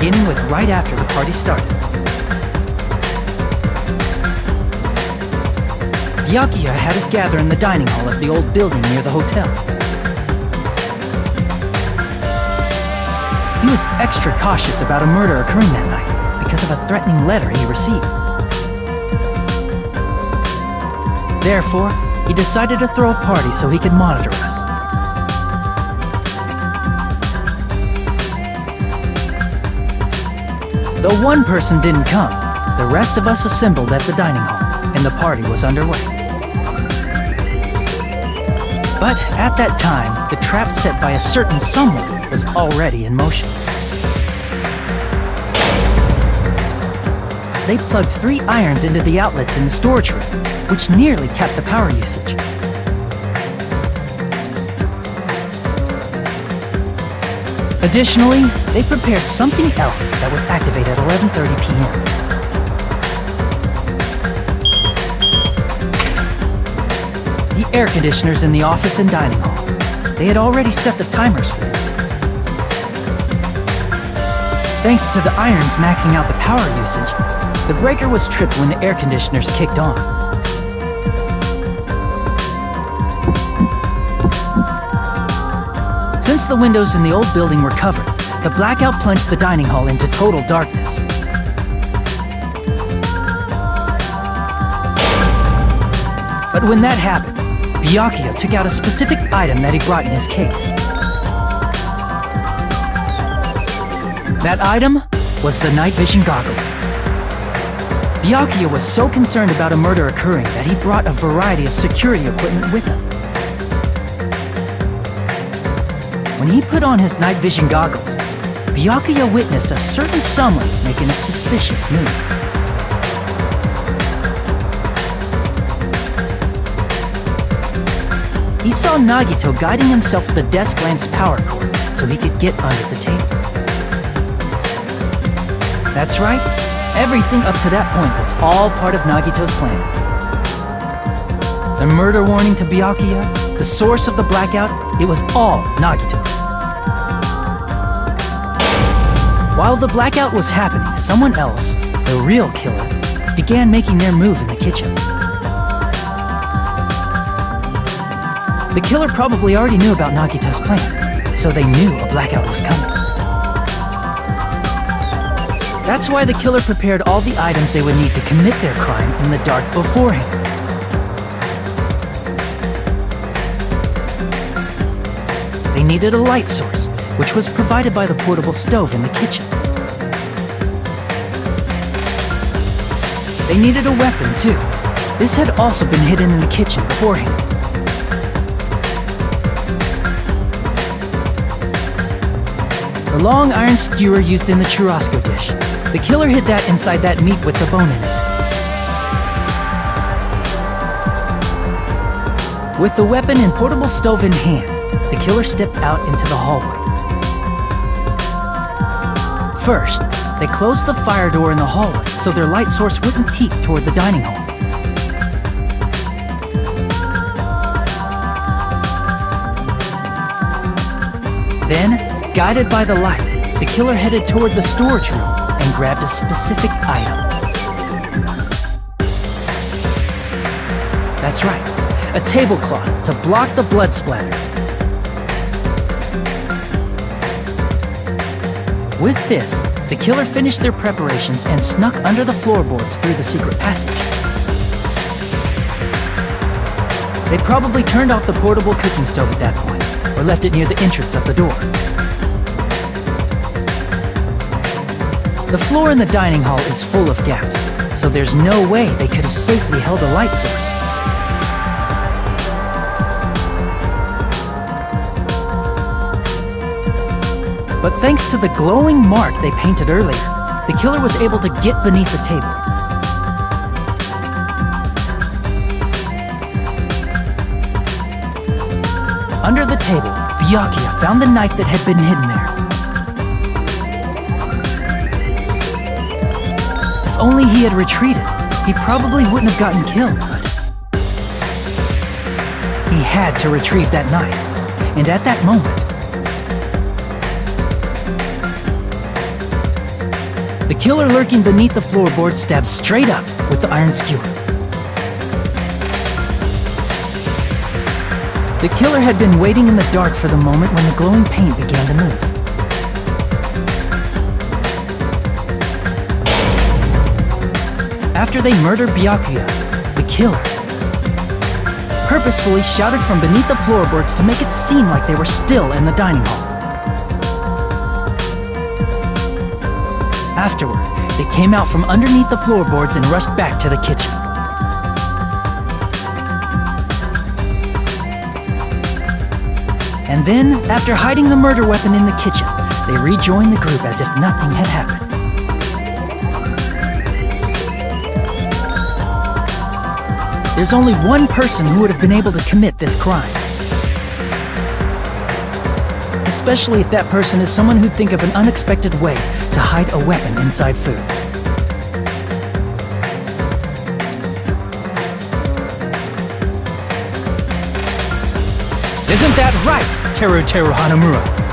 beginning with right after the party started. Byakuya had us gather in the dining hall of the old building near the hotel. He was extra cautious about a murder occurring that night because of a threatening letter he received. Therefore, he decided to throw a party so he could monitor us. Though one person didn't come, the rest of us assembled at the dining hall, and the party was underway. But at that time, the trap set by a certain someone was already in motion. They plugged 3 irons into the outlets in the storage room, which nearly capped the power usage. Additionally, they prepared something else that would activate at 11:30 p.m. The air conditioners in the office and dining hall. They had already set the timers for this. Thanks to the irons maxing out the power usage, the breaker was tripped when the air conditioners kicked on. Since the windows in the old building were covered, the blackout plunged the dining hall into total darkness. But when that happened, Byakuya took out a specific item that he brought in his case. That item was the night vision goggles. Byakuya was so concerned about a murder occurring that he brought a variety of security equipment with him. When he put on his night vision goggles, Byakuya witnessed a certain someone making a suspicious move. He saw Nagito guiding himself with the desk lamp's power cord so he could get under the table. That's right, everything up to that point was all part of Nagito's plan. The murder warning to Byakuya, the source of the blackout, it was all Nagito. While the blackout was happening, someone else, the real killer, began making their move in the kitchen. The killer probably already knew about Nagito's plan, so they knew a blackout was coming. That's why the killer prepared all the items they would need to commit their crime in the dark beforehand. They needed a light source, which was provided by the portable stove in the kitchen. They needed a weapon, too. This had also been hidden in the kitchen beforehand. The long iron skewer used in the churrasco dish. The killer hid that inside that meat with the bone in it. With the weapon and portable stove in hand, the killer stepped out into the hallway. First, they closed the fire door in the hallway so their light source wouldn't peek toward the dining hall. Then, guided by the light, the killer headed toward the storage room and grabbed a specific item. That's right, a tablecloth to block the blood splatter. With this, the killer finished their preparations and snuck under the floorboards through the secret passage. They probably turned off the portable cooking stove at that point, or left it near the entrance of the door. The floor in the dining hall is full of gaps, so there's no way they could have safely held a light source. But thanks to the glowing mark they painted earlier, the killer was able to get beneath the table. Under the table, Byakuya found the knife that had been hidden there. If only he had retreated, he probably wouldn't have gotten killed, but he had to retrieve that knife, and at that moment, The killer lurking beneath the floorboard stabbed straight up with the iron skewer. The killer had been waiting in the dark for the moment when the glowing paint began to move. After they murdered Byakuya, the killer purposefully shouted from beneath the floorboards to make it seem like they were still in the dining hall. Afterward, they came out from underneath the floorboards and rushed back to the kitchen. And then, after hiding the murder weapon in the kitchen, they rejoined the group as if nothing had happened. There's only one person who would have been able to commit this crime. Especially if that person is someone who'd think of an unexpected way to hide a weapon inside food. Isn't that right, Teru Hanamura?